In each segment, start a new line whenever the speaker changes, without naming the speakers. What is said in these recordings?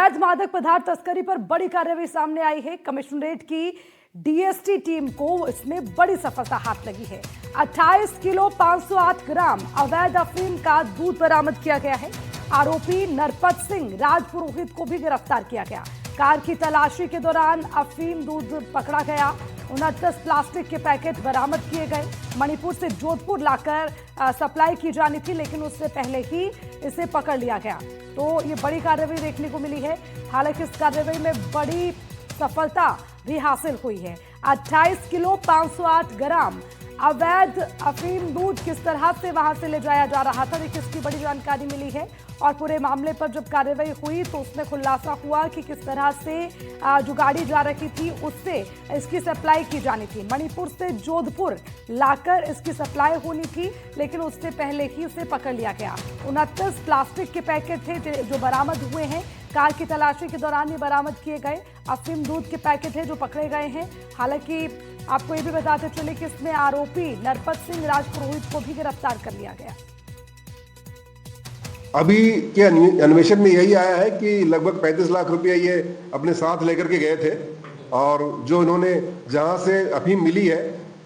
अवैध मादक पदार्थ तस्करी पर बड़ी कार्रवाई सामने आई है। कमिश्नरेट की डीएसटी टीम को इसमें बड़ी सफलता हाथ लगी है। 28 किलो 508 ग्राम अवैध अफीम का दूध बरामद किया गया है। आरोपी नरपत सिंह राजपुरोहित को भी गिरफ्तार किया गया। कार की तलाशी के दौरान अफीम दूध पकड़ा गया। 29 प्लास्टिक के पैकेट बरामद किए गए। मणिपुर से जोधपुर लाकर सप्लाई की जानी थी, लेकिन उससे पहले ही इसे पकड़ लिया गया। तो ये बड़ी कार्रवाई देखने को मिली है। हालांकि इस कार्रवाई में बड़ी सफलता भी हासिल हुई है। 28 किलो 508 ग्राम अवैध अफीम दूध किस तरह से वहां से ले जाया जा रहा था, देखिए इसकी बड़ी जानकारी मिली है। और पूरे मामले पर जब कार्रवाई हुई तो उसमें खुलासा हुआ कि किस तरह से जो गाड़ी जा रही थी उससे इसकी सप्लाई की जानी थी। मणिपुर से जोधपुर लाकर इसकी सप्लाई होनी थी, लेकिन उससे पहले ही उसे पकड़ लिया गया। 29 प्लास्टिक के पैकेट थे जो बरामद हुए हैं। कार की तलाशी के दौरान ये बरामद किए गए अफीम दूध के पैकेट है जो पकड़े गए हैं। हालांकि आपको ये भी बताते चले कि इसमें आरोपी नरपत सिंह राजपुरोहित को भी गिरफ्तार कर लिया गया।
अभी के अन्वेषण में यही आया है कि लगभग 35 लाख रुपए ये अपने साथ लेकर के गए थे। और जो इन्होंने जहां से अफीम मिली है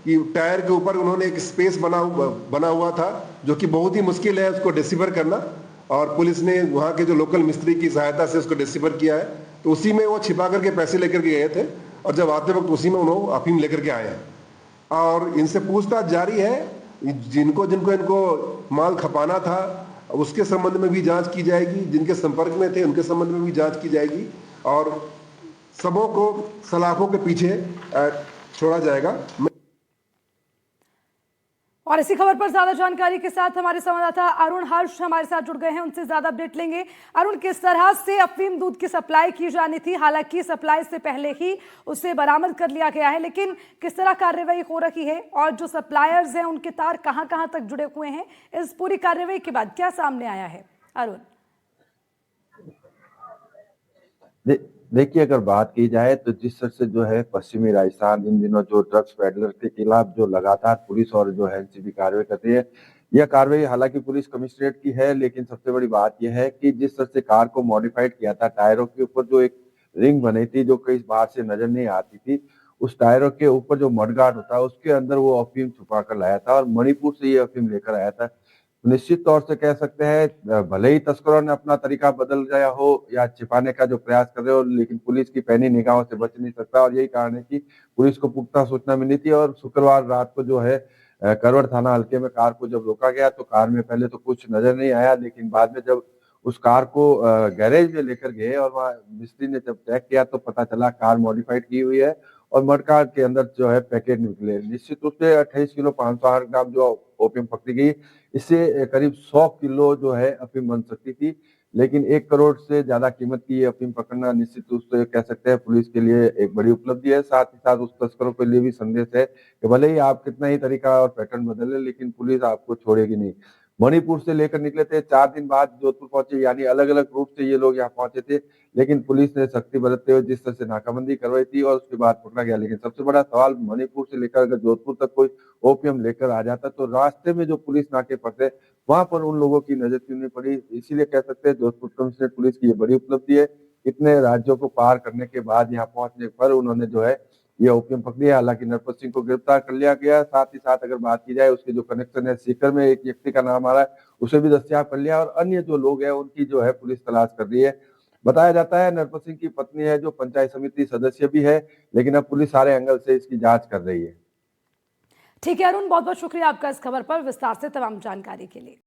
कि टायर के ऊपर उन्होंने एक स्पेस बना हुआ था, जो कि बहुत ही मुश्किल है उसको डिसिपर करना। और पुलिस ने वहां के जो लोकल मिस्त्री की सहायता से उसको डिसिपर किया है। तो उसी में वो छिपा करके पैसे लेकर के गए थे और जब आते वक्त उसी में उन्होंने अफीम लेकर के आए हैं। और इनसे पूछताछ जारी है। जिनको जिनको इनको माल खपाना था उसके संबंध में भी जांच की जाएगी, जिनके संपर्क में थे उनके संबंध में भी जांच की जाएगी और सबों को सलाखों के पीछे छोड़ा जाएगा।
और इसी खबर पर ज्यादा जानकारी के साथ हमारे संवाददाता अरुण हर्ष हमारे साथ जुड़ गए हैं, उनसे ज्यादा अपडेट लेंगे। अरुण, किस तरह से अफीम दूध की सप्लाई की जानी थी? हालांकि सप्लाई से पहले ही उसे बरामद कर लिया गया है, लेकिन किस तरह कार्रवाई हो रही है और जो सप्लायर्स हैं उनके तार कहां कहां तक जुड़े हुए हैं? इस पूरी कार्रवाई के बाद क्या सामने आया है अरुण?
देखिए, अगर बात की जाए तो जिस तरह से जो है पश्चिमी राजस्थान इन दिनों जो ड्रग्स पेडलर के खिलाफ जो लगातार पुलिस और जो है एनसीबी कार्रवाई करती है, यह कार्रवाई हालांकि पुलिस कमिश्नरेट की है, लेकिन सबसे बड़ी बात यह है कि जिस तरह से कार को मॉडिफाइड किया था, टायरों के ऊपर जो एक रिंग बनी थी जो कई बाहर से नजर नहीं आती थी, उस टायरों के ऊपर जो मडगार्ड होता है उसके अंदर वो अफीम छुपा कर लाया था और मणिपुर से ये अफीम लेकर आया था। निश्चित तौर से कह सकते हैं भले ही तस्करों ने अपना तरीका बदल गया हो या छिपाने का जो प्रयास कर रहे हो, लेकिन पुलिस की पैनी निगाहों से बच नहीं सकता। और यही कारण है कि पुलिस को पुख्ता सूचना मिली थी और शुक्रवार रात को जो है करवट थाना हल्के में कार को जब रोका गया तो कार में पहले तो कुछ नजर नहीं आया, लेकिन बाद में जब उस कार को गैरेज में लेकर गए और वहाँ मिस्त्री ने जब चेक किया तो पता चला कार मॉडिफाइड की हुई है और मडगार्ड के अंदर जो है पैकेट निकले। निश्चित रूप से 28 किलो 508 ग्राम जो ओपियम पकड़ी गई, इससे करीब 100 किलो जो है अफीम बन सकती थी, लेकिन 1 करोड़ से ज्यादा कीमत की ये अफीम पकड़ना निश्चित रूप से कह सकते हैं पुलिस के लिए एक बड़ी उपलब्धि है। साथ ही साथ उस तस्करों के लिए भी संदेश है कि भले ही आप कितना ही तरीका और पैटर्न बदले, लेकिन पुलिस आपको छोड़ेगी नहीं। मणिपुर से लेकर निकले थे, 4 दिन बाद जोधपुर पहुंचे, यानी अलग अलग रूट से ये लोग यहाँ पहुंचे थे, लेकिन पुलिस ने सख्ती बरतते हुए जिस तरह से नाकाबंदी करवाई थी और उसके बाद पकड़ा गया। लेकिन सबसे बड़ा सवाल, मणिपुर से लेकर अगर जोधपुर तक कोई ओपीएम लेकर आ जाता तो रास्ते में जो पुलिस नाके फंसे वहां पर उन लोगों की नजर क्यों नहीं पड़ी? इसीलिए कह सकते हैं जोधपुर कमिश्नरेट पुलिस की ये बड़ी उपलब्धि है। इतने राज्यों को पार करने के बाद यहाँ पहुंचने पर उन्होंने जो है ये ओपीएम पकड़ी है। हालांकि नरपत सिंह को गिरफ्तार कर लिया गया। साथ ही साथ अगर बात की जाए उसके जो कनेक्शन है, सीकर में एक व्यक्ति का नाम आ रहा है, उसे भी दस्तयाब कर लिया और अन्य जो लोग हैं उनकी जो है पुलिस तलाश कर रही है। बताया जाता है नरपत सिंह की पत्नी है जो पंचायत समिति सदस्य भी है, लेकिन अब पुलिस सारे एंगल से इसकी जांच कर रही है।
ठीक है अरुण, बहुत बहुत शुक्रिया आपका इस खबर पर विस्तार से तमाम जानकारी के लिए।